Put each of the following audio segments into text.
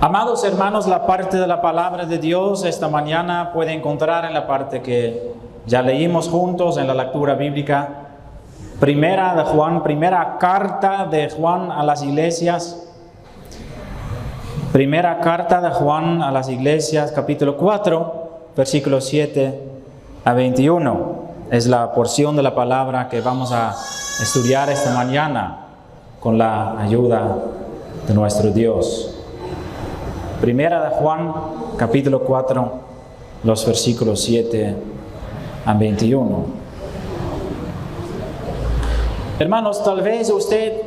Amados hermanos, la parte de la palabra de Dios esta mañana puede encontrar en la parte que ya leímos juntos en la lectura bíblica. Primera carta de Juan a las iglesias. Primera carta de Juan a las iglesias, capítulo 4, versículos 7 a 21. Es la porción de la palabra que vamos a estudiar esta mañana con la ayuda de nuestro Dios. Primera de Juan, capítulo 4, los versículos 7 a 21. Hermanos, tal vez usted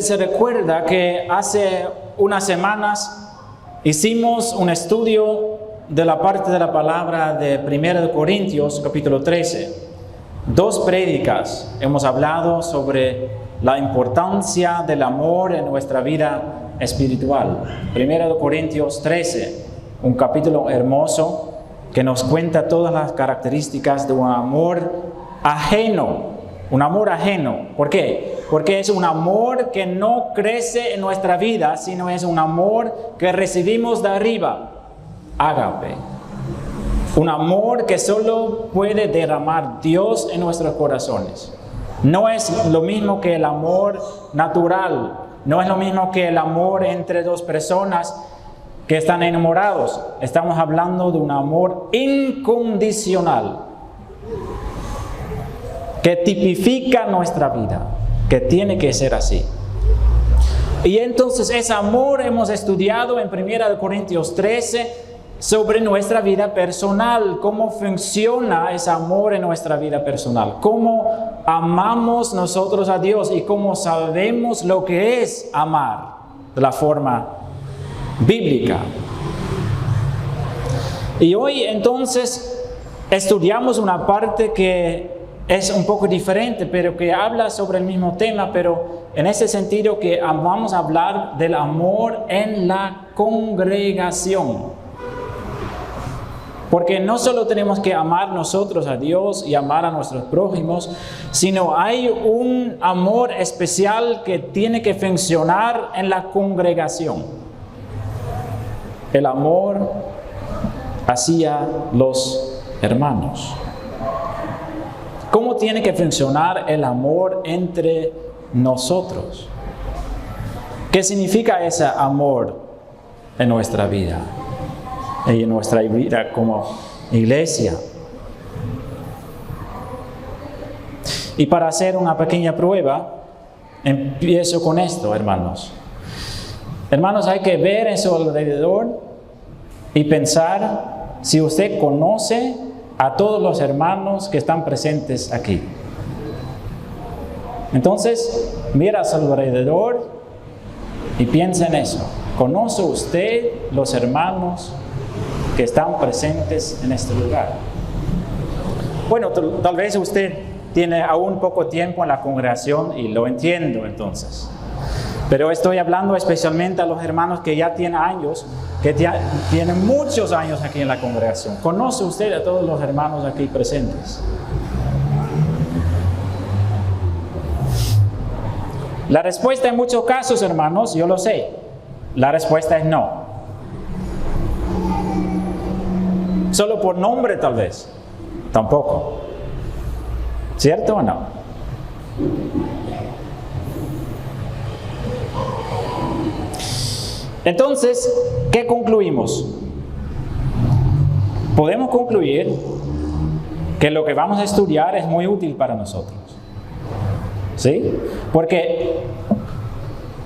se recuerda que hace unas semanas hicimos un estudio de la parte de la palabra de 1 Corintios, capítulo 13. 2 prédicas hemos hablado sobre la importancia del amor en nuestra vida espiritual. 1 Corintios 13, un capítulo hermoso que nos cuenta todas las características de un amor ajeno. Un amor ajeno. ¿Por qué? Porque es un amor que no crece en nuestra vida, sino es un amor que recibimos de arriba. Ágape. Un amor que solo puede derramar Dios en nuestros corazones. No es lo mismo que el amor natural. No es lo mismo que el amor entre dos personas que están enamorados. Estamos hablando de un amor incondicional que tipifica nuestra vida, que tiene que ser así. Y entonces ese amor hemos estudiado en 1 Corintios 13 sobre nuestra vida personal, cómo funciona ese amor en nuestra vida personal, cómo amamos nosotros a Dios y cómo sabemos lo que es amar de la forma bíblica. Y hoy entonces estudiamos una parte que es un poco diferente, pero que habla sobre el mismo tema, pero en ese sentido que vamos a hablar del amor en la congregación. Porque no solo tenemos que amar nosotros a Dios y amar a nuestros prójimos, sino hay un amor especial que tiene que funcionar en la congregación. El amor hacia los hermanos. ¿Cómo tiene que funcionar el amor entre nosotros? ¿Qué significa ese amor en nuestra vida? Y en nuestra vida como iglesia. Y para hacer una pequeña prueba, empiezo con esto, hermanos. Hermanos, hay que ver en su alrededor y pensar si usted conoce a todos los hermanos que están presentes aquí. Entonces, mira a su alrededor y piensa en eso. ¿Conoce usted los hermanos que están presentes en este lugar? Bueno, tal vez usted tiene aún poco tiempo en la congregación y lo entiendo entonces. Pero estoy hablando especialmente a los hermanos que ya tienen años, que tienen muchos años aquí en la congregación. ¿Conoce usted a todos los hermanos aquí presentes? La respuesta en muchos casos, hermanos, yo lo sé. La respuesta es no. Solo por nombre tal vez. Tampoco. ¿Cierto o no? Entonces, ¿qué concluimos? Podemos concluir que lo que vamos a estudiar es muy útil para nosotros. ¿Sí? Porque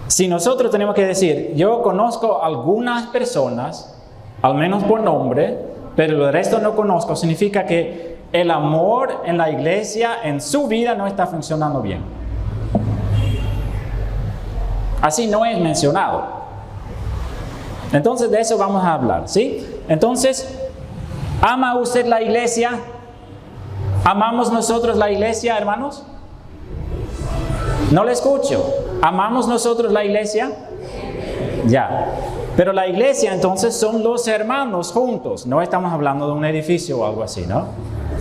si nosotros tenemos que decir, yo conozco algunas personas, al menos por nombre, pero el resto no conozco, significa que el amor en la iglesia, en su vida, no está funcionando bien. Así no es mencionado. Entonces de eso vamos a hablar, ¿sí? Entonces, ¿ama usted la iglesia? ¿Amamos nosotros la iglesia, hermanos? No le escucho. ¿Amamos nosotros la iglesia? Ya. Pero la iglesia entonces son los hermanos juntos. No estamos hablando de un edificio o algo así, ¿no?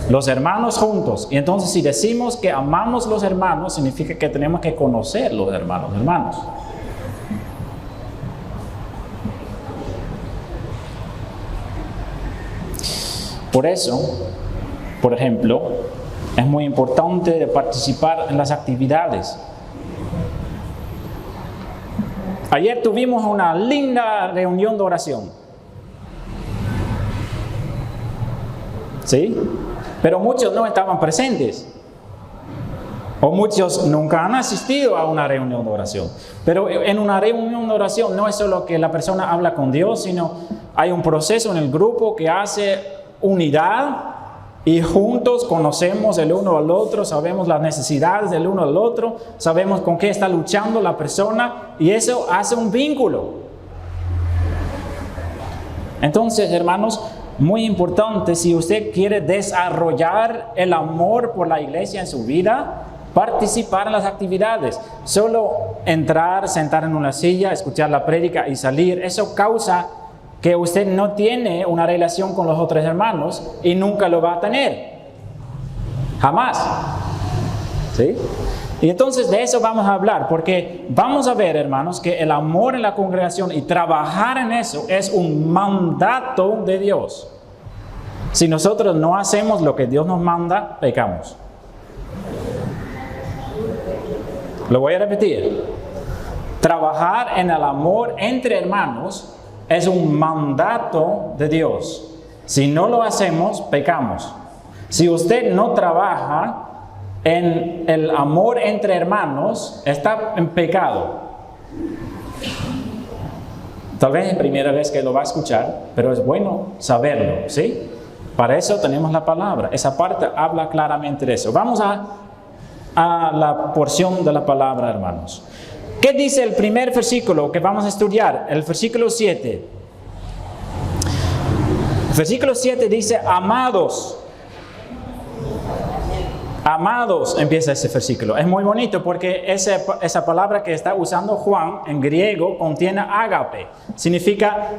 Los hermanos juntos. Y entonces si decimos que amamos los hermanos, significa que tenemos que conocer los hermanos. Por eso, por ejemplo, es muy importante de participar en las actividades. Ayer tuvimos una linda reunión de oración. ¿Sí? Pero muchos no estaban presentes. O muchos nunca han asistido a una reunión de oración. Pero en una reunión de oración no es solo que la persona habla con Dios, sino hay un proceso en el grupo que hace unidad y juntos conocemos el uno al otro, sabemos las necesidades del uno al otro, sabemos con qué está luchando la persona y eso hace un vínculo. Entonces, hermanos, muy importante, si usted quiere desarrollar el amor por la iglesia en su vida, participar en las actividades. Solo entrar, sentar en una silla, escuchar la prédica y salir, eso causa que usted no tiene una relación con los otros hermanos y nunca lo va a tener. Jamás. ¿Sí? Y entonces de eso vamos a hablar, porque vamos a ver, hermanos, que el amor en la congregación y trabajar en eso es un mandato de Dios. Si nosotros no hacemos lo que Dios nos manda, pecamos. Lo voy a repetir. Trabajar en el amor entre hermanos es un mandato de Dios. Si no lo hacemos, pecamos. Si usted no trabaja en el amor entre hermanos, está en pecado. Tal vez es la primera vez que lo va a escuchar, pero es bueno saberlo, ¿sí? Para eso tenemos la palabra. Esa parte habla claramente de eso. Vamos a la porción de la palabra, hermanos. ¿Qué dice el primer versículo que vamos a estudiar? El versículo 7. El versículo 7 dice, amados. Amados, empieza ese versículo. Es muy bonito porque esa palabra que está usando Juan en griego contiene ágape. Significa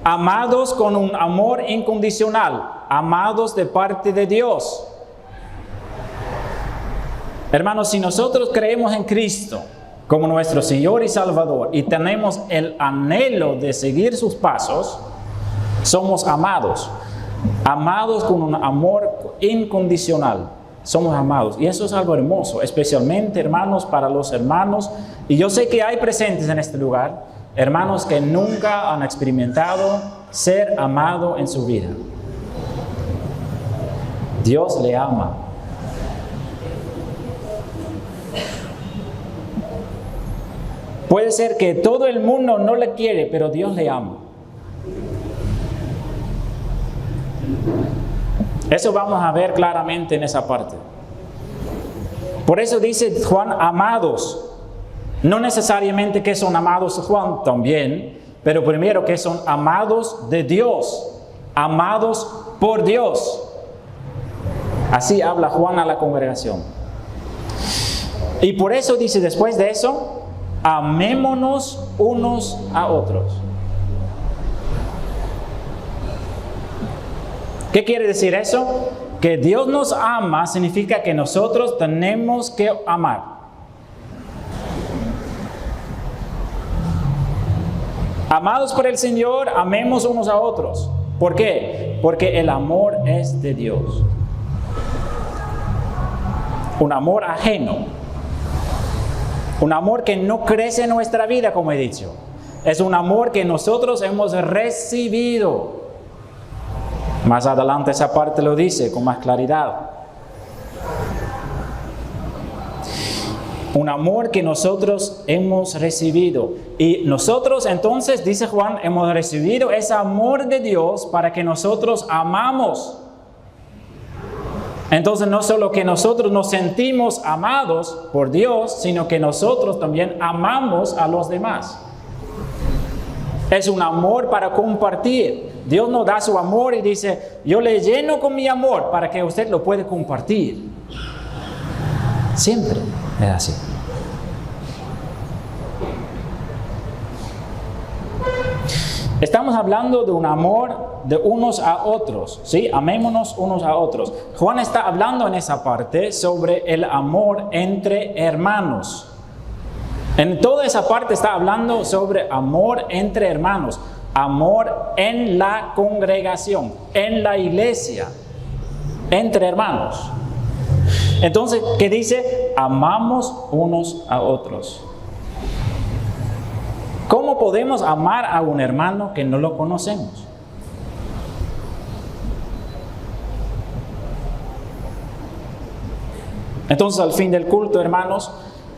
amados con un amor incondicional. Amados de parte de Dios. Hermanos, si nosotros creemos en Cristo como nuestro Señor y Salvador y tenemos el anhelo de seguir sus pasos, somos amados. Amados con un amor incondicional. Somos amados. Y eso es algo hermoso, especialmente, hermanos, para los hermanos. Y yo sé que hay presentes en este lugar, hermanos que nunca han experimentado ser amado en su vida. Dios le ama. Puede ser que todo el mundo no le quiere, pero Dios le ama. Eso vamos a ver claramente en esa parte. Por eso dice Juan, amados. No necesariamente que son amados Juan también, pero primero que son amados de Dios. Amados por Dios. Así habla Juan a la congregación. Y por eso dice después de eso, amémonos unos a otros. ¿Qué quiere decir eso? Que Dios nos ama significa que nosotros tenemos que amar. Amados por el Señor, amemos unos a otros. ¿Por qué? Porque el amor es de Dios. Un amor ajeno. Un amor que no crece en nuestra vida, como he dicho. Es un amor que nosotros hemos recibido. Más adelante esa parte lo dice con más claridad. Un amor que nosotros hemos recibido. Y nosotros entonces, dice Juan, hemos recibido ese amor de Dios para que nosotros amamos. Entonces no solo que nosotros nos sentimos amados por Dios, sino que nosotros también amamos a los demás. Es un amor para compartir. Dios nos da su amor y dice, yo le lleno con mi amor para que usted lo pueda compartir. Siempre es así. Estamos hablando de un amor de unos a otros, ¿sí? Amémonos unos a otros. Juan está hablando en esa parte sobre el amor entre hermanos. En toda esa parte está hablando sobre amor entre hermanos, amor en la congregación, en la iglesia. entre hermanos. Entonces, ¿qué dice? Amamos unos a otros. ¿Cómo podemos amar a un hermano que no lo conocemos? Entonces, al fin del culto, hermanos,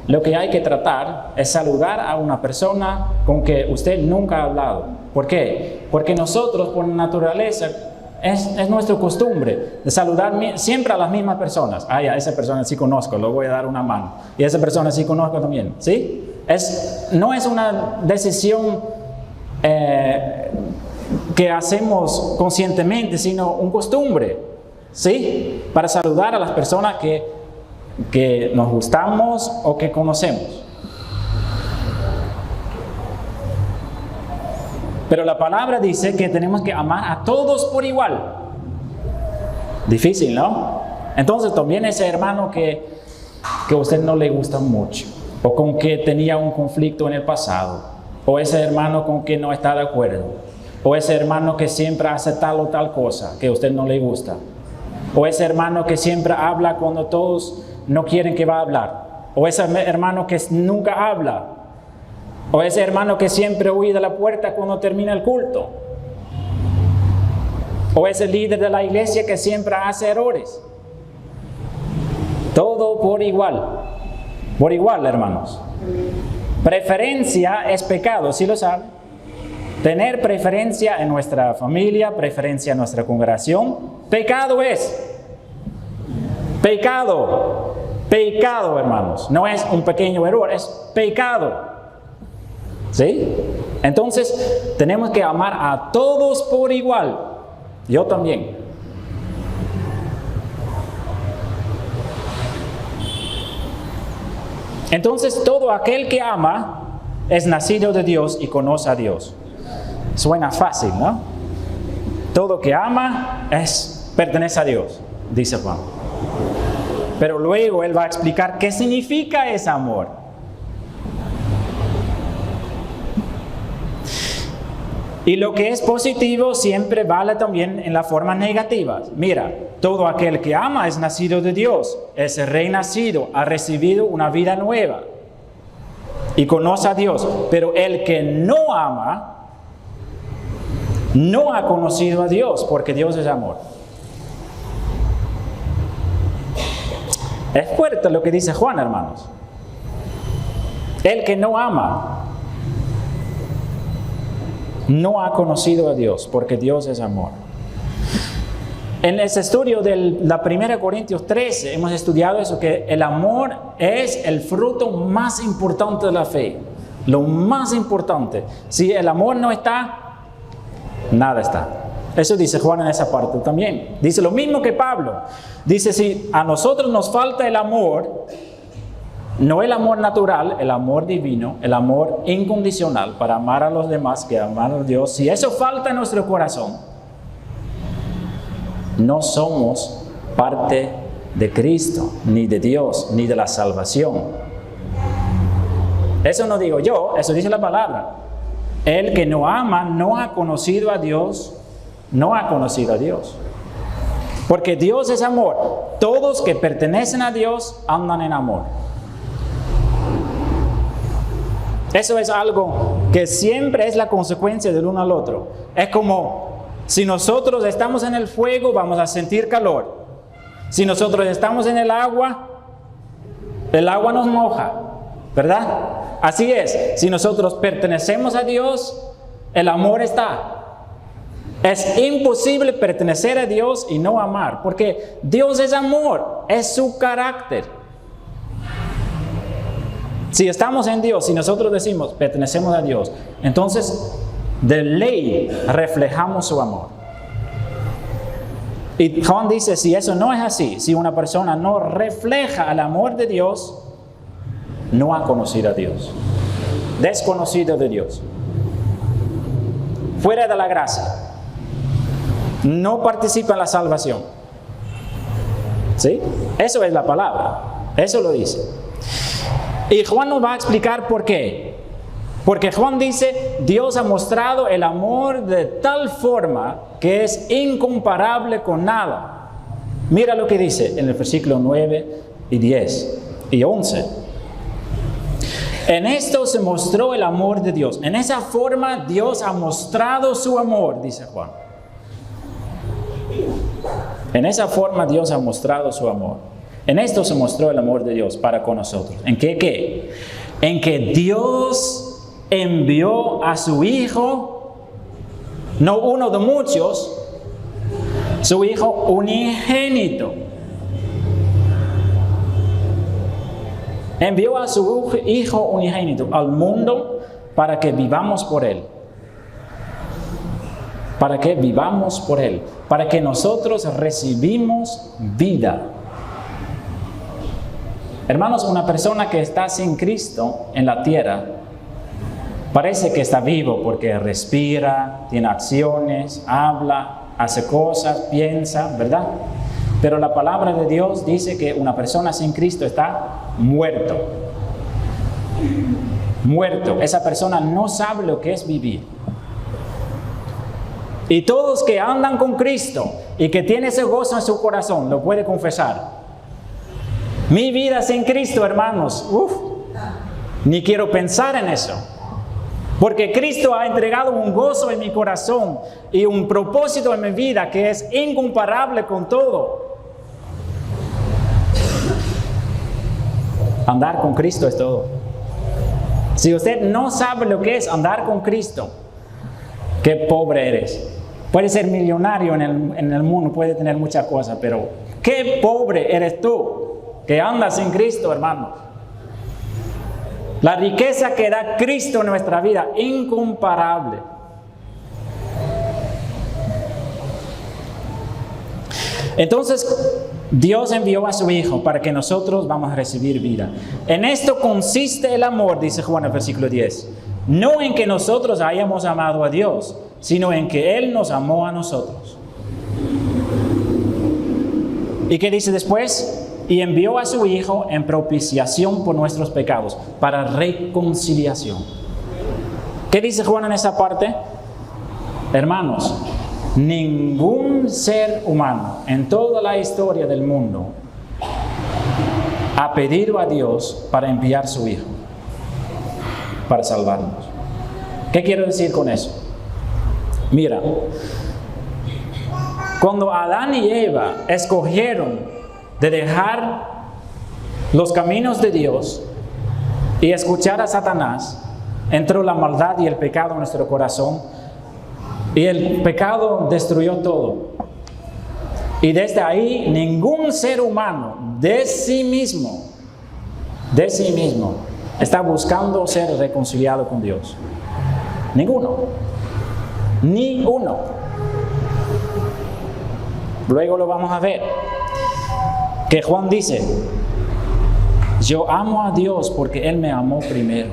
lo que hay que tratar es saludar a una persona con que usted nunca ha hablado. ¿Por qué? Porque nosotros, por naturaleza, es nuestra costumbre de saludar siempre a las mismas personas. Ah, ya, esa persona sí conozco, le voy a dar una mano. Y esa persona sí conozco también, ¿sí? No es una decisión que hacemos conscientemente, sino una costumbre, ¿sí? Para saludar a las personas que nos gustamos o que conocemos. Pero la palabra dice que tenemos que amar a todos por igual. Difícil, ¿no? Entonces también ese hermano que a usted no le gusta mucho, o con que tenía un conflicto en el pasado, o ese hermano con que no está de acuerdo, o ese hermano que siempre hace tal o tal cosa que a usted no le gusta, o ese hermano que siempre habla cuando todos no quieren que va a hablar, o ese hermano que nunca habla, o ese hermano que siempre huye de la puerta cuando termina el culto, o ese líder de la iglesia que siempre hace errores. Todo por igual, hermanos. Preferencia es pecado, ¿sí lo saben? Tener preferencia en nuestra familia, preferencia en nuestra congregación, pecado es. Pecado, hermanos. No es un pequeño error, es pecado. ¿Sí? Entonces, tenemos que amar a todos por igual. Yo también. Entonces, todo aquel que ama es nacido de Dios y conoce a Dios. Suena fácil, ¿no? Todo que ama pertenece a Dios, dice Juan. Pero luego él va a explicar qué significa ese amor. Y lo que es positivo siempre vale también en la forma negativa. Mira, todo aquel que ama es nacido de Dios, es renacido, ha recibido una vida nueva y conoce a Dios. Pero el que no ama, no ha conocido a Dios, porque Dios es amor. Es fuerte lo que dice Juan, hermanos. El que no ama no ha conocido a Dios, porque Dios es amor. En ese estudio de la 1 Corintios 13 hemos estudiado eso, que el amor es el fruto más importante de la fe. Lo más importante. Si el amor no está, nada está. Eso dice Juan en esa parte también. Dice lo mismo que Pablo. Dice, si a nosotros nos falta el amor, no el amor natural, el amor divino, el amor incondicional para amar a los demás que amar a Dios, si eso falta en nuestro corazón, no somos parte de Cristo, ni de Dios, ni de la salvación. Eso no digo yo, eso dice la palabra. El que no ama no ha conocido a Dios, no ha conocido a Dios. Porque Dios es amor. Todos que pertenecen a Dios andan en amor. Eso es algo que siempre es la consecuencia del uno al otro. Es como si nosotros estamos en el fuego, vamos a sentir calor. Si nosotros estamos en el agua nos moja, ¿verdad? Así es, si nosotros pertenecemos a Dios, el amor está. Es imposible pertenecer a Dios y no amar, porque Dios es amor, es su carácter. Si estamos en Dios, si nosotros decimos pertenecemos a Dios, entonces de ley reflejamos su amor. Y Juan dice, si eso no es así, si una persona no refleja el amor de Dios, no ha conocido a Dios, desconocido de Dios, fuera de la gracia, no participa en la salvación. ¿Sí? Eso es la palabra, eso lo dice. Y Juan nos va a explicar por qué. Porque Juan dice, Dios ha mostrado el amor de tal forma que es incomparable con nada. Mira lo que dice en el versículo 9 y 10 y 11. En esto se mostró el amor de Dios. En esa forma Dios ha mostrado su amor, dice Juan. En esa forma Dios ha mostrado su amor. En esto se mostró el amor de Dios para con nosotros. ¿En qué? En que Dios envió a su Hijo, no uno de muchos, su Hijo unigénito. Envió a su Hijo unigénito al mundo para que vivamos por Él. Para que vivamos por Él. Para que nosotros recibimos vida. Hermanos, una persona que está sin Cristo en la tierra parece que está vivo porque respira, tiene acciones, habla, hace cosas, piensa, ¿verdad? Pero la palabra de Dios dice que una persona sin Cristo está muerto. Muerto. Esa persona no sabe lo que es vivir. Y todos que andan con Cristo y que tienen ese gozo en su corazón, lo puede confesar. Mi vida sin Cristo, hermanos, ni quiero pensar en eso. Porque Cristo ha entregado un gozo en mi corazón y un propósito en mi vida que es incomparable con todo. Andar con Cristo es todo. Si usted no sabe lo que es andar con Cristo, qué pobre eres. Puedes ser millonario en el mundo, puedes tener muchas cosas, pero qué pobre eres tú que andas sin Cristo, hermano. La riqueza que da Cristo en nuestra vida, incomparable. Entonces, Dios envió a su Hijo para que nosotros vamos a recibir vida. En esto consiste el amor, dice Juan en el versículo 10. No en que nosotros hayamos amado a Dios, sino en que Él nos amó a nosotros. ¿Y qué dice después? Y envió a su Hijo en propiciación por nuestros pecados, para reconciliación. ¿Qué dice Juan en esa parte? Hermanos, ningún ser humano en toda la historia del mundo ha pedido a Dios para enviar a su Hijo, para salvarnos. ¿Qué quiero decir con eso? Mira, cuando Adán y Eva escogieron de dejar los caminos de Dios y escuchar a Satanás, entró la maldad y el pecado en nuestro corazón, y el pecado destruyó todo. Y desde ahí ningún ser humano de sí mismo está buscando ser reconciliado con Dios. Ninguno. Ni uno. Luego lo vamos a ver. Que Juan dice, yo amo a Dios porque Él me amó primero.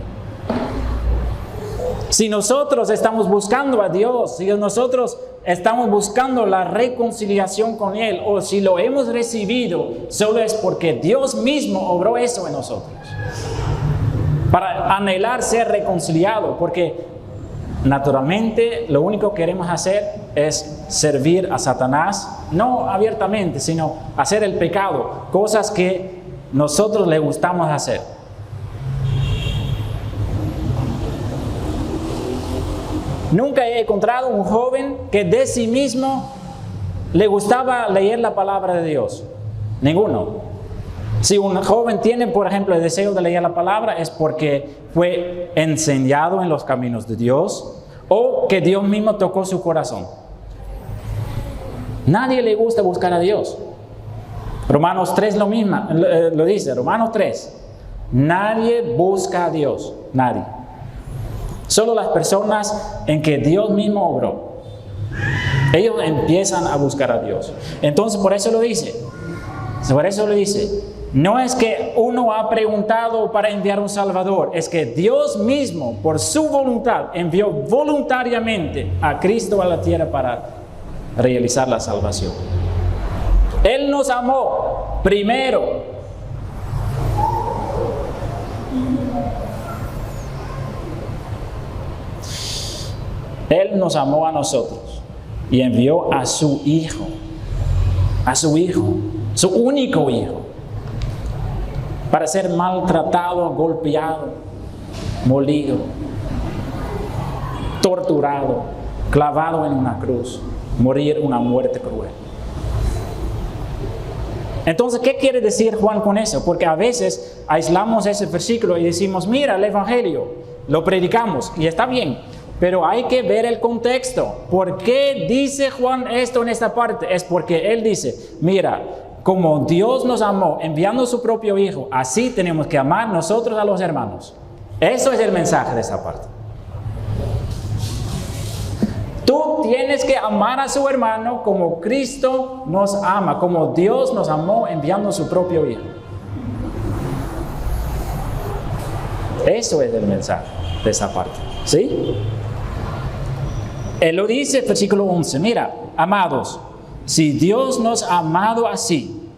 Si nosotros estamos buscando a Dios, si nosotros estamos buscando la reconciliación con Él, o si lo hemos recibido, solo es porque Dios mismo obró eso en nosotros. Para anhelar ser reconciliado, porque naturalmente lo único que queremos hacer es servir a Satanás, no abiertamente, sino hacer el pecado, cosas que nosotros le gustamos hacer. Nunca he encontrado un joven que de sí mismo le gustaba leer la palabra de Dios. Ninguno. Si un joven tiene, por ejemplo, el deseo de leer la palabra, es porque fue enseñado en los caminos de Dios o que Dios mismo tocó su corazón. Nadie le gusta buscar a Dios. Romanos 3 lo dice, Romanos 3. Nadie busca a Dios, nadie. Solo las personas en que Dios mismo obró. Ellos empiezan a buscar a Dios. Entonces, por eso lo dice. No es que uno ha preguntado para enviar un Salvador, es que Dios mismo, por su voluntad, envió voluntariamente a Cristo a la tierra para realizar la salvación. Él nos amó primero. Él nos amó a nosotros y envió a su Hijo a su hijo, su único hijo, para ser maltratado, golpeado, molido, torturado, clavado en una cruz, morir una muerte cruel. Entonces, ¿qué quiere decir Juan con eso? Porque a veces aislamos ese versículo y decimos, mira, el Evangelio, lo predicamos y está bien, pero hay que ver el contexto. ¿Por qué dice Juan esto en esta parte? Es porque él dice, mira, como Dios nos amó enviando a su propio Hijo, así tenemos que amar nosotros a los hermanos. Eso es el mensaje de esa parte. Tú tienes que amar a su hermano como Cristo nos ama, como Dios nos amó enviando a su propio Hijo. Eso es el mensaje de esa parte, ¿sí? Él lo dice, versículo 11, mira, amados, si Dios nos ha amado así,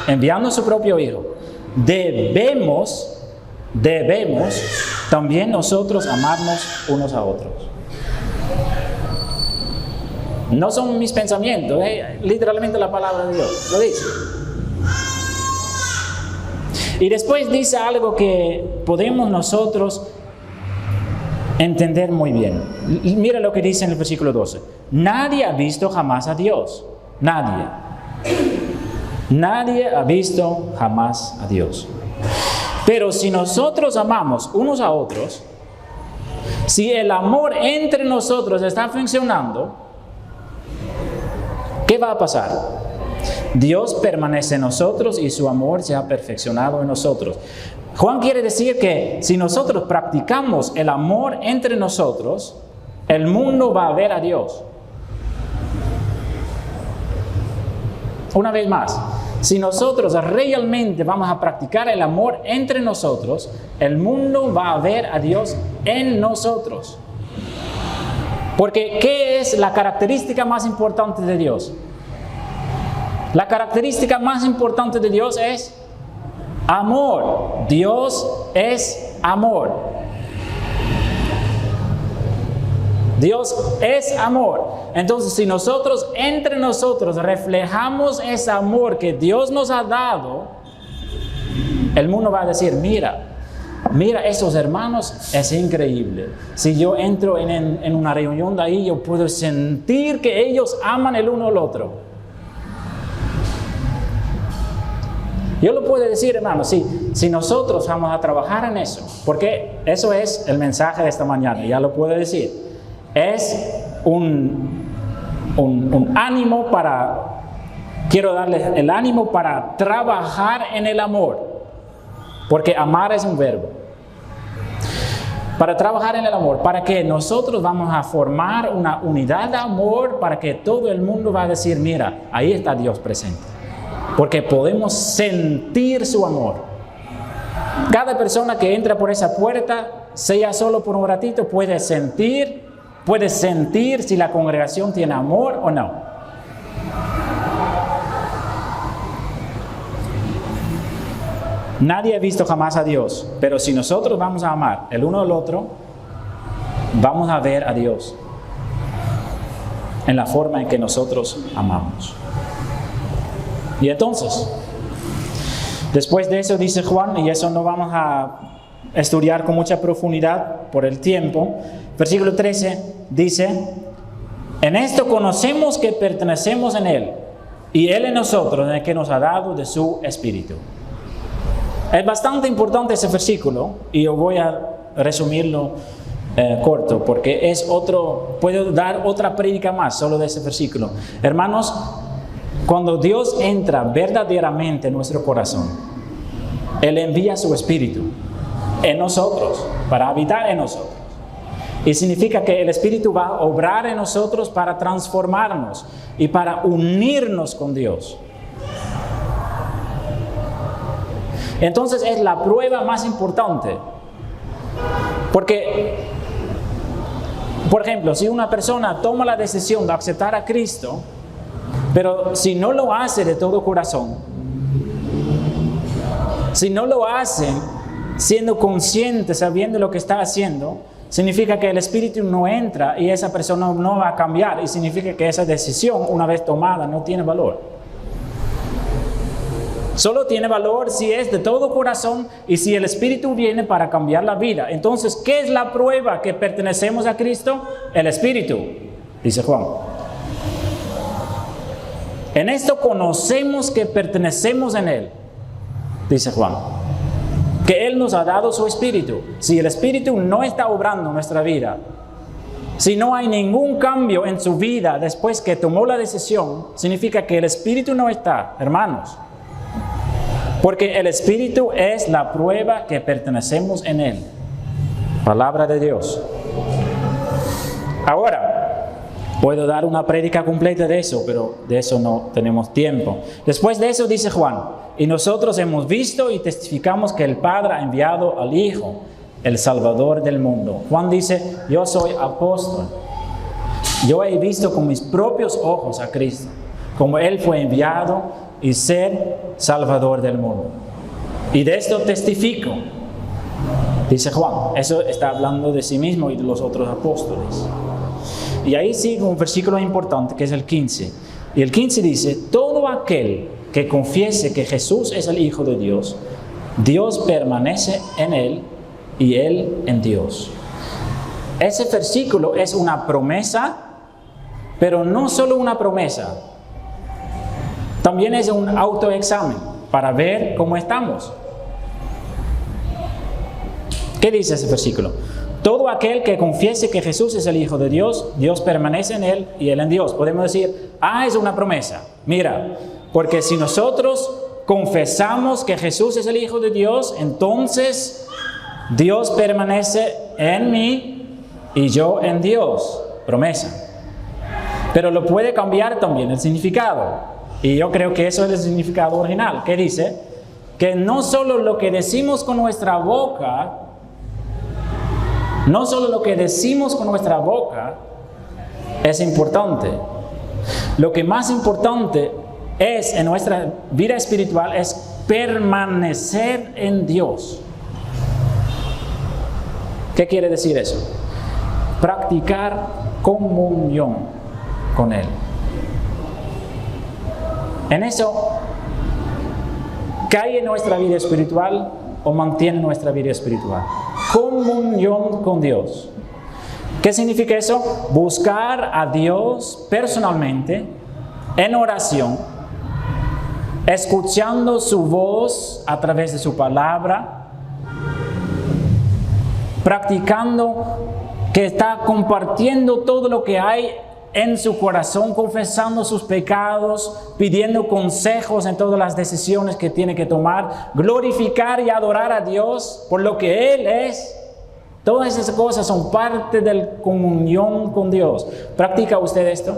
enviando a su propio Hijo, debemos también nosotros amarnos unos a otros. No son mis pensamientos, literalmente la palabra de Dios lo dice. Y después dice algo que podemos nosotros entender muy bien. Mira lo que dice en el versículo 12. Nadie ha visto jamás a Dios. Nadie. Nadie ha visto jamás a Dios. Pero si nosotros amamos unos a otros, si el amor entre nosotros está funcionando, ¿qué va a pasar? Dios permanece en nosotros y su amor se ha perfeccionado en nosotros. Juan quiere decir que si nosotros practicamos el amor entre nosotros, el mundo va a ver a Dios. Una vez más, si nosotros realmente vamos a practicar el amor entre nosotros, el mundo va a ver a Dios en nosotros. Porque, ¿qué es la característica más importante de Dios? La característica más importante de Dios es amor. Dios es amor. Dios es amor. Entonces, si nosotros entre nosotros reflejamos ese amor que Dios nos ha dado, el mundo va a decir, mira, esos hermanos, es increíble. Si yo entro en una reunión de ahí, yo puedo sentir que ellos aman el uno al otro. Yo lo puedo decir, hermano, si nosotros vamos a trabajar en eso, porque eso es el mensaje de esta mañana, ya lo puedo decir. Es un ánimo quiero darles el ánimo para trabajar en el amor. Porque amar es un verbo. Para trabajar en el amor, para que nosotros vamos a formar una unidad de amor, para que todo el mundo va a decir, mira, ahí está Dios presente. Porque podemos sentir su amor. Cada persona que entra por esa puerta, sea solo por un ratito, puede sentir si la congregación tiene amor o no. Nadie ha visto jamás a Dios, pero si nosotros vamos a amar el uno al otro, vamos a ver a Dios en la forma en que nosotros amamos. Y entonces, después de eso dice Juan, y eso no vamos a estudiar con mucha profundidad por el tiempo, versículo 13 dice, en esto conocemos que pertenecemos en Él, y Él en nosotros, en el que nos ha dado de su Espíritu. Es bastante importante ese versículo, y yo voy a resumirlo corto, porque puedo dar otra prédica más solo de ese versículo. Hermanos, cuando Dios entra verdaderamente en nuestro corazón, Él envía su Espíritu en nosotros, para habitar en nosotros. Y significa que el Espíritu va a obrar en nosotros para transformarnos y para unirnos con Dios. Entonces es la prueba más importante. Porque, por ejemplo, si una persona toma la decisión de aceptar a Cristo, pero si no lo hace de todo corazón, si no lo hace siendo consciente, sabiendo lo que está haciendo, significa que el Espíritu no entra y esa persona no va a cambiar, y significa que esa decisión, una vez tomada, no tiene valor. Solo tiene valor si es de todo corazón y si el Espíritu viene para cambiar la vida. Entonces, ¿qué es la prueba que pertenecemos a Cristo? El Espíritu, dice Juan. En esto conocemos que pertenecemos en Él, dice Juan. Que Él nos ha dado su Espíritu. Si el Espíritu no está obrando en nuestra vida, si no hay ningún cambio en su vida después que tomó la decisión, significa que el Espíritu no está, hermanos. Porque el Espíritu es la prueba que pertenecemos en Él. Palabra de Dios. Ahora, puedo dar una prédica completa de eso, pero de eso no tenemos tiempo. Después de eso dice Juan, y nosotros hemos visto y testificamos que el Padre ha enviado al Hijo, el Salvador del mundo. Juan dice, yo soy apóstol. Yo he visto con mis propios ojos a Cristo, como Él fue enviado y ser Salvador del mundo. Y de esto testifico, dice Juan. Eso está hablando de sí mismo y de los otros apóstoles. Y ahí sigue un versículo importante que es el 15. Y el 15 dice, todo aquel que confiese que Jesús es el Hijo de Dios, Dios permanece en Él y Él en Dios. Ese versículo es una promesa, pero no solo una promesa. También es un autoexamen para ver cómo estamos. ¿Qué dice ese versículo? Todo aquel que confiese que Jesús es el Hijo de Dios, Dios permanece en Él y Él en Dios. Podemos decir, es una promesa. Mira, porque si nosotros confesamos que Jesús es el Hijo de Dios, entonces Dios permanece en mí y yo en Dios. Promesa. Pero lo puede cambiar también el significado. Y yo creo que eso es el significado original. ¿Qué dice? Que no solo lo que decimos con nuestra boca, es importante. Lo que más importante es en nuestra vida espiritual es permanecer en Dios. ¿Qué quiere decir eso? Practicar comunión con Él. En eso, ¿cae en nuestra vida espiritual o mantiene nuestra vida espiritual? Comunión con Dios. ¿Qué significa eso? Buscar a Dios personalmente, en oración, escuchando su voz a través de su palabra, practicando que está compartiendo todo lo que hay en su corazón, confesando sus pecados, pidiendo consejos en todas las decisiones que tiene que tomar, glorificar y adorar a Dios por lo que Él es. Todas esas cosas son parte de la comunión con Dios. ¿Practica usted esto?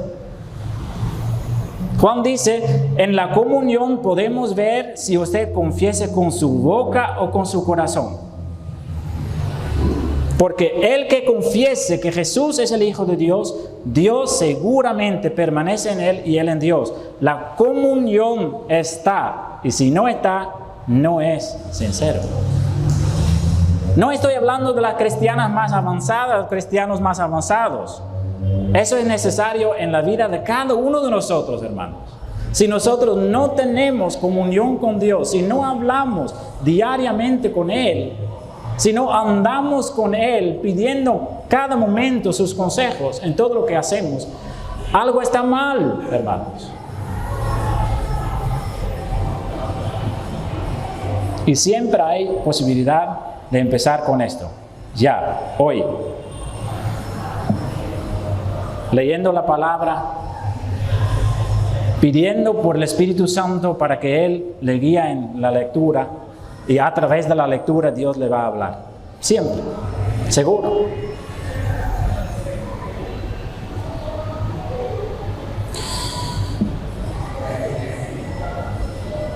Juan dice, en la comunión podemos ver si usted confiesa con su boca o con su corazón. Porque el que confiese que Jesús es el Hijo de Dios, Dios seguramente permanece en Él y Él en Dios. La comunión está, y si no está, no es sincero. No estoy hablando de las cristianas más avanzadas, cristianos más avanzados. Eso es necesario en la vida de cada uno de nosotros, hermanos. Si nosotros no tenemos comunión con Dios, si no hablamos diariamente con Él, si no andamos con Él pidiendo cada momento sus consejos en todo lo que hacemos, algo está mal, hermanos. Y siempre hay posibilidad de empezar con esto. Ya, hoy. Leyendo la palabra, pidiendo por el Espíritu Santo para que Él le guíe en la lectura. Y a través de la lectura Dios le va a hablar. Siempre. Seguro.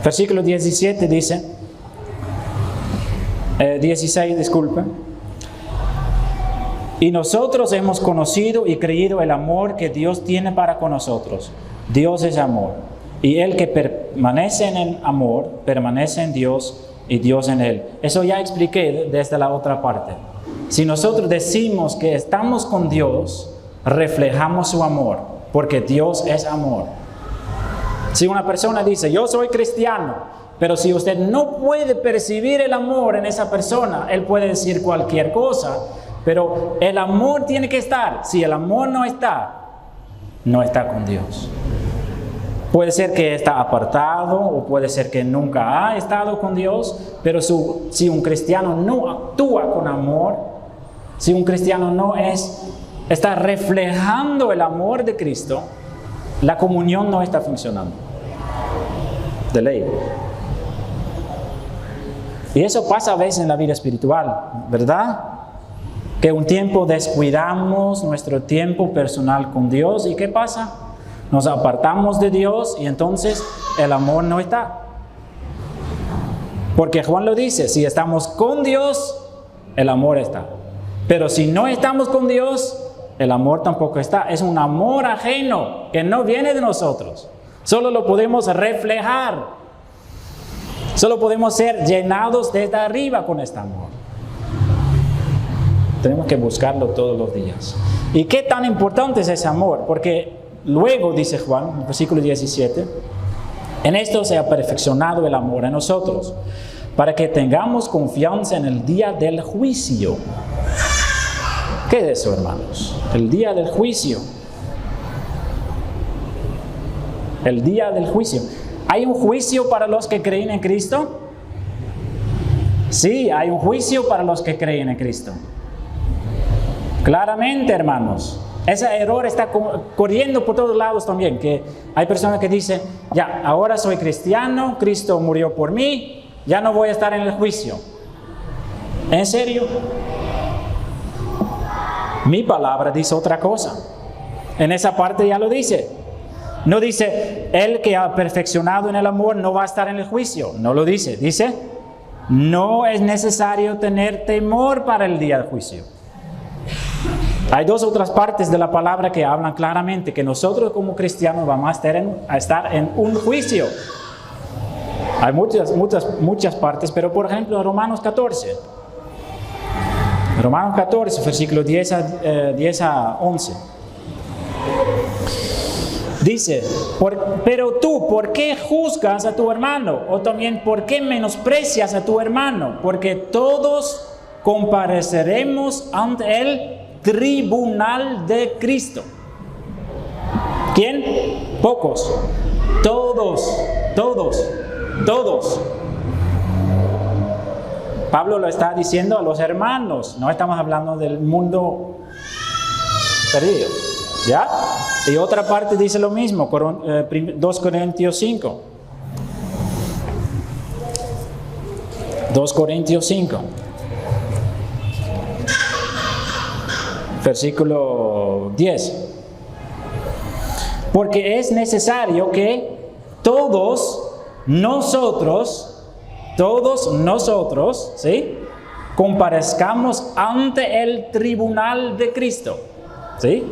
Versículo 17 dice, 16, disculpe. Y nosotros hemos conocido y creído el amor que Dios tiene para con nosotros. Dios es amor. Y el que permanece en el amor, permanece en Dios y Dios en Él. Eso ya expliqué desde la otra parte. Si nosotros decimos que estamos con Dios, reflejamos su amor, porque Dios es amor. Si una persona dice, yo soy cristiano, Pero si usted no puede percibir el amor en esa persona, él puede decir cualquier cosa, pero el amor tiene que estar. Si el amor no está con Dios. Puede ser que está apartado o puede ser que nunca ha estado con Dios, pero si un cristiano no actúa con amor, si un cristiano no está reflejando el amor de Cristo, la comunión no está funcionando. De ley. Y eso pasa a veces en la vida espiritual, ¿verdad? Que un tiempo descuidamos nuestro tiempo personal con Dios. ¿Y qué pasa? Nos apartamos de Dios y entonces el amor no está. Porque Juan lo dice, si estamos con Dios, el amor está. Pero si no estamos con Dios, el amor tampoco está. Es un amor ajeno que no viene de nosotros. Solo lo podemos reflejar. Solo podemos ser llenados desde arriba con este amor. Tenemos que buscarlo todos los días. ¿Y qué tan importante es ese amor? Porque luego, dice Juan, en el versículo 17, en esto se ha perfeccionado el amor en nosotros, para que tengamos confianza en el día del juicio. ¿Qué es eso, hermanos? El día del juicio. El día del juicio. ¿Hay un juicio para los que creen en Cristo? Sí, hay un juicio para los que creen en Cristo. Claramente, hermanos. Ese error está corriendo por todos lados también. Que hay personas que dicen, ya, ahora soy cristiano, Cristo murió por mí, ya no voy a estar en el juicio. ¿En serio? Mi palabra dice otra cosa. En esa parte ya lo dice. No dice, el que ha perfeccionado en el amor no va a estar en el juicio. No lo dice. Dice, no es necesario tener temor para el día del juicio. Hay dos otras partes de la palabra que hablan claramente que nosotros como cristianos vamos a estar en un juicio. Hay muchas partes, pero por ejemplo Romanos 14. Romanos 14, versículo 10 a 11. Dice, pero tú, ¿por qué juzgas a tu hermano? O también, ¿por qué menosprecias a tu hermano? Porque todos compareceremos ante el tribunal de Cristo. ¿Quién? Pocos. Todos. Pablo lo está diciendo a los hermanos. No estamos hablando del mundo perdido. ¿Ya? Y otra parte dice lo mismo, 2 Corintios 5. 2 Corintios 5. Versículo 10. Porque es necesario que todos nosotros, ¿sí?, comparezcamos ante el tribunal de Cristo. ¿Sí?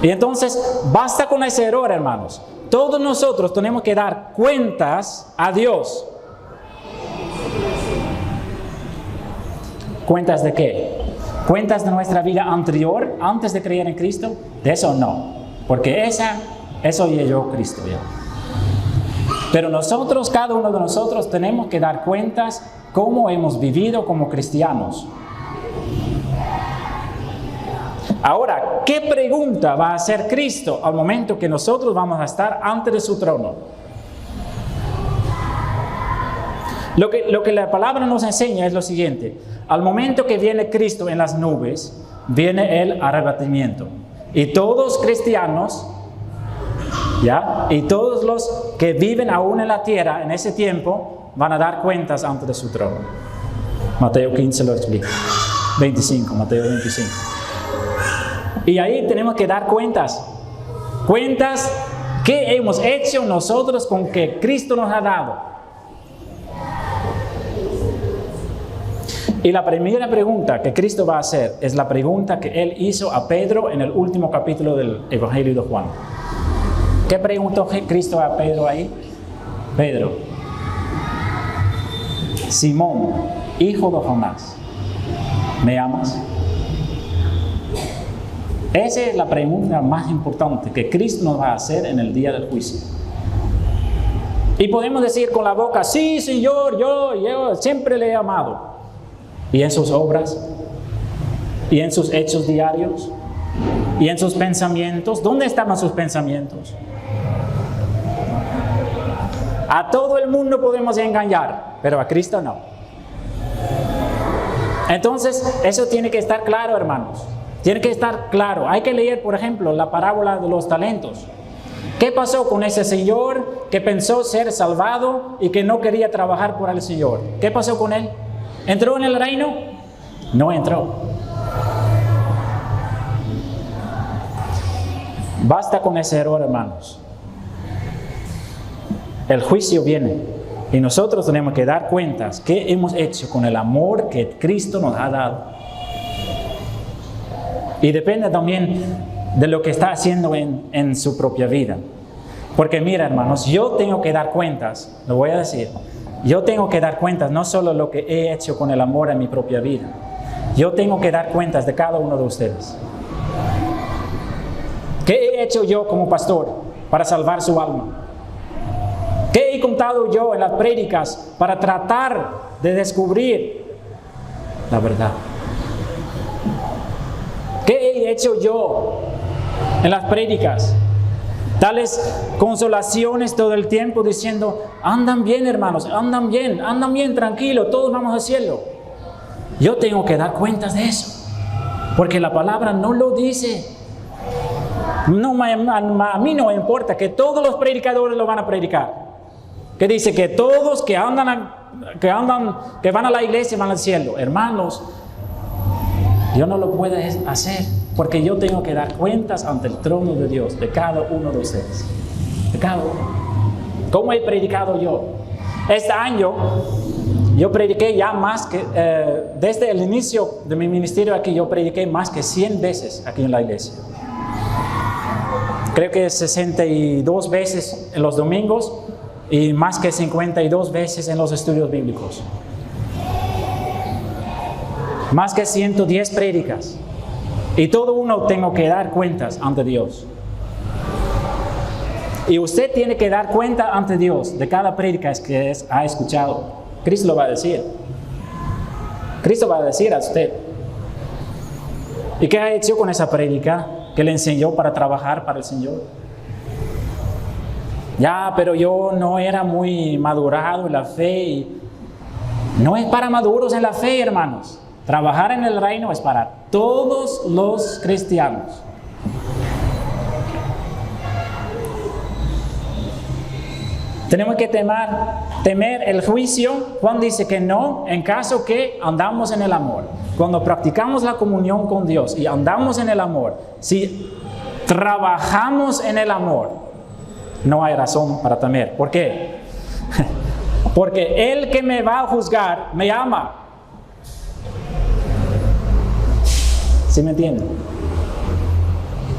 Y entonces, basta con ese error, hermanos. Todos nosotros tenemos que dar cuentas a Dios. ¿Cuentas de qué? ¿Cuentas de nuestra vida anterior, antes de creer en Cristo? De eso no. Porque eso llegó Cristo ya. Pero nosotros, cada uno de nosotros, tenemos que dar cuentas cómo hemos vivido como cristianos. Ahora, ¿qué pregunta va a hacer Cristo al momento que nosotros vamos a estar ante de su trono? Lo que la palabra nos enseña es lo siguiente. Al momento que viene Cristo en las nubes, viene el arrebatamiento. Y todos cristianos, ¿ya?, y todos los que viven aún en la tierra en ese tiempo, van a dar cuentas ante de su trono. Mateo 15 lo explica. 25, Mateo 25. Y ahí tenemos que dar cuentas. Cuentas que hemos hecho nosotros con que Cristo nos ha dado. Y la primera pregunta que Cristo va a hacer es la pregunta que Él hizo a Pedro en el último capítulo del Evangelio de Juan. ¿Qué preguntó Cristo a Pedro ahí? Pedro, Simón, hijo de Jonás, ¿me amas? Esa es la pregunta más importante que Cristo nos va a hacer en el día del juicio. Y podemos decir con la boca, sí, Señor, yo siempre le he amado. ¿Y en sus obras? ¿Y en sus hechos diarios? ¿Y en sus pensamientos? ¿Dónde estaban sus pensamientos? A todo el mundo podemos engañar, pero a Cristo no. Entonces, eso tiene que estar claro, hermanos. Tiene que estar claro. Hay que leer, por ejemplo, la parábola de los talentos. ¿Qué pasó con ese señor que pensó ser salvado y que no quería trabajar por el Señor? ¿Qué pasó con él? ¿Entró en el reino? No entró. Basta con ese error, hermanos. El juicio viene y nosotros tenemos que dar cuentas qué hemos hecho con el amor que Cristo nos ha dado. Y depende también de lo que está haciendo en su propia vida. Porque mira, hermanos, yo tengo que dar cuentas, lo voy a decir. Yo tengo que dar cuentas no solo lo que he hecho con el amor en mi propia vida. Yo tengo que dar cuentas de cada uno de ustedes. ¿Qué he hecho yo como pastor para salvar su alma? ¿Qué he contado yo en las prédicas para tratar de descubrir la verdad? ¿Qué he hecho yo en las prédicas? Tales consolaciones todo el tiempo diciendo, andan bien, hermanos, andan bien, tranquilo, todos vamos al cielo. Yo tengo que dar cuentas de eso, porque la palabra no lo dice. No, a mí no me importa que todos los predicadores lo van a predicar. Que dice que todos que van a la iglesia van al cielo. Hermanos, yo no lo puedo hacer, porque yo tengo que dar cuentas ante el trono de Dios, de cada uno de ustedes. De cada uno. ¿Cómo he predicado yo? Este año, yo prediqué ya más que, desde el inicio de mi ministerio aquí, yo prediqué más que 100 veces aquí en la iglesia. Creo que 62 veces en los domingos y más que 52 veces en los estudios bíblicos. Más que 110 prédicas. Y todo uno tengo que dar cuentas ante Dios. Y usted tiene que dar cuenta ante Dios de cada prédica que ha escuchado. Cristo lo va a decir. Cristo va a decir a usted. ¿Y qué ha hecho con esa prédica que le enseñó para trabajar para el Señor? Ya, pero yo no era muy madurado en la fe. No es para maduros en la fe, hermanos. Trabajar en el reino es para todos los cristianos. Tenemos que temer el juicio. Juan dice que no, en caso que andamos en el amor. Cuando practicamos la comunión con Dios y andamos en el amor, si trabajamos en el amor, no hay razón para temer. ¿Por qué? Porque el que me va a juzgar me ama. ¿Sí me entienden?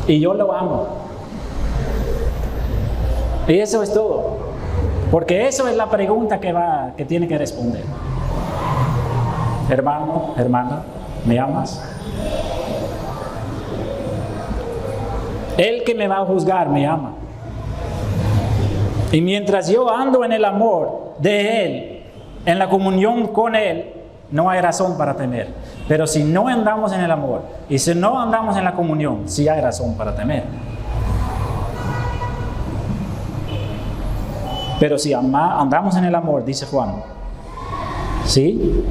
Y yo lo amo. Y eso es todo. Porque eso es la pregunta que tiene que responder. Hermano, hermana, ¿me amas? El que me va a juzgar me ama. Y mientras yo ando en el amor de Él, en la comunión con Él, no hay razón para temer. Pero si no andamos en el amor y si no andamos en la comunión, sí hay razón para temer. Pero si andamos en el amor, dice Juan, ¿sí?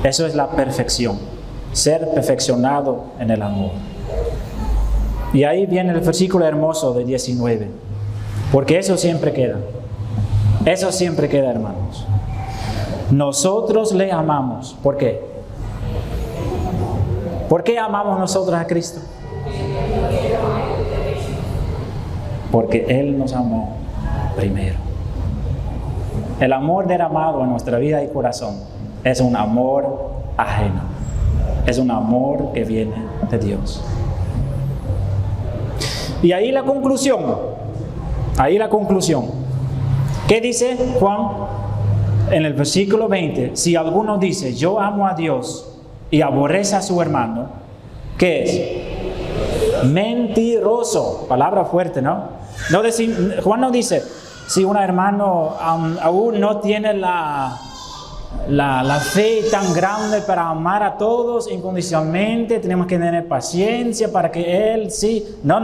Eso es la perfección, ser perfeccionado en el amor. Y ahí viene el versículo hermoso de 19, porque eso siempre queda. Eso siempre queda, hermanos. Nosotros le amamos. ¿Por qué? ¿Por qué amamos nosotros a Cristo? Porque Él nos amó primero. El amor derramado en nuestra vida y corazón es un amor ajeno. Es un amor que viene de Dios. Y ahí la conclusión. ¿Qué dice Juan en el versículo 20? Si alguno dice, yo amo a Dios y aborrece a su hermano, ¿qué es? Mentiroso. Palabra fuerte, ¿no? Juan no dice, si un hermano aún no tiene la fe tan grande para amar a todos incondicionalmente, tenemos que tener paciencia para que él sí. No.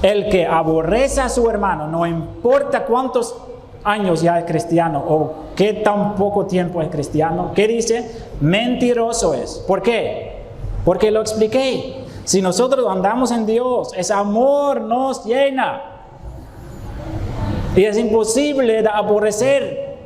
El que aborrece a su hermano, no importa cuántos años ya es cristiano o qué tan poco tiempo es cristiano, ¿qué dice? Mentiroso es. ¿Por qué? Porque lo expliqué. Si nosotros andamos en Dios, ese amor nos llena. Y es imposible de aborrecer.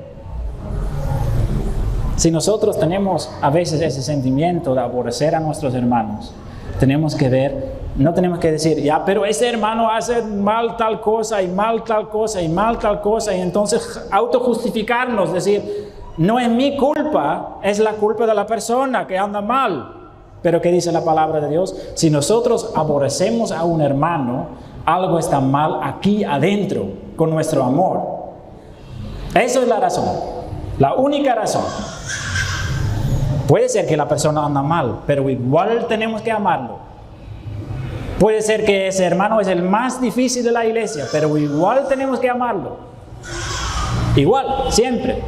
Si nosotros tenemos a veces ese sentimiento de aborrecer a nuestros hermanos, tenemos que ver, no tenemos que decir, ya, pero ese hermano hace mal tal cosa y mal tal cosa y mal tal cosa, y entonces autojustificarnos, decir, no es mi culpa, es la culpa de la persona que anda mal. Pero ¿qué dice la palabra de Dios? Si nosotros aborrecemos a un hermano, algo está mal aquí adentro con nuestro amor. Esa es la razón, la única razón. Puede ser que la persona anda mal, pero igual tenemos que amarlo. Puede ser que ese hermano es el más difícil de la iglesia, pero igual tenemos que amarlo. Igual, siempre.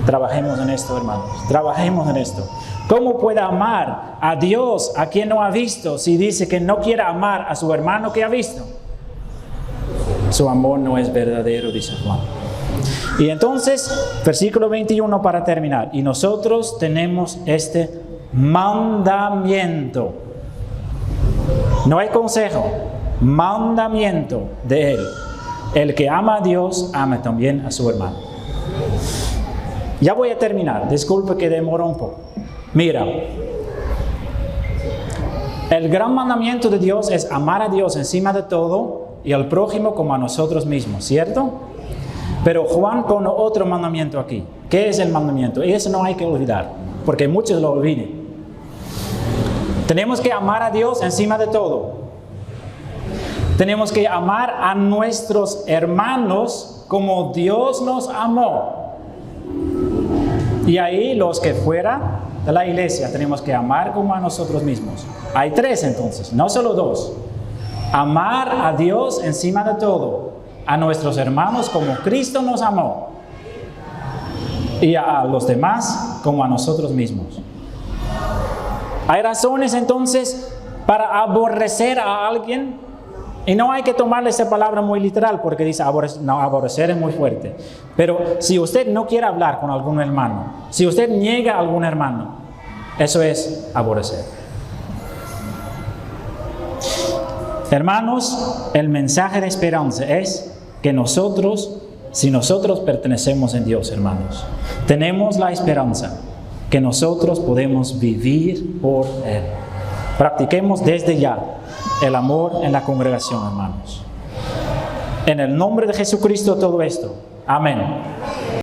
Trabajemos en esto, hermanos. Trabajemos en esto. ¿Cómo puede amar a Dios a quien no ha visto si dice que no quiere amar a su hermano que ha visto? Su amor no es verdadero, dice Juan. Y entonces, versículo 21 para terminar. Y nosotros tenemos este mandamiento. No hay consejo, mandamiento de Él. El que ama a Dios, ama también a su hermano. Ya voy a terminar, disculpe que demoro un poco. Mira, el gran mandamiento de Dios es amar a Dios encima de todo y al prójimo como a nosotros mismos, ¿cierto? Pero Juan pone otro mandamiento aquí. ¿Qué es el mandamiento? Y eso no hay que olvidar, porque muchos lo olviden. Tenemos que amar a Dios encima de todo. Tenemos que amar a nuestros hermanos como Dios nos amó. Y ahí los que fuera de la iglesia tenemos que amar como a nosotros mismos. Hay 3 entonces, no solo 2. Amar a Dios encima de todo. A nuestros hermanos como Cristo nos amó. Y a los demás como a nosotros mismos. Hay razones entonces para aborrecer a alguien. Y no hay que tomarle esa palabra muy literal porque dice aborrecer es muy fuerte. Pero si usted no quiere hablar con algún hermano, si usted niega a algún hermano, eso es aborrecer. Hermanos, el mensaje de esperanza es que si nosotros pertenecemos en Dios, hermanos, tenemos la esperanza que nosotros podemos vivir por Él. Practiquemos desde ya el amor en la congregación, hermanos. En el nombre de Jesucristo todo esto. Amén.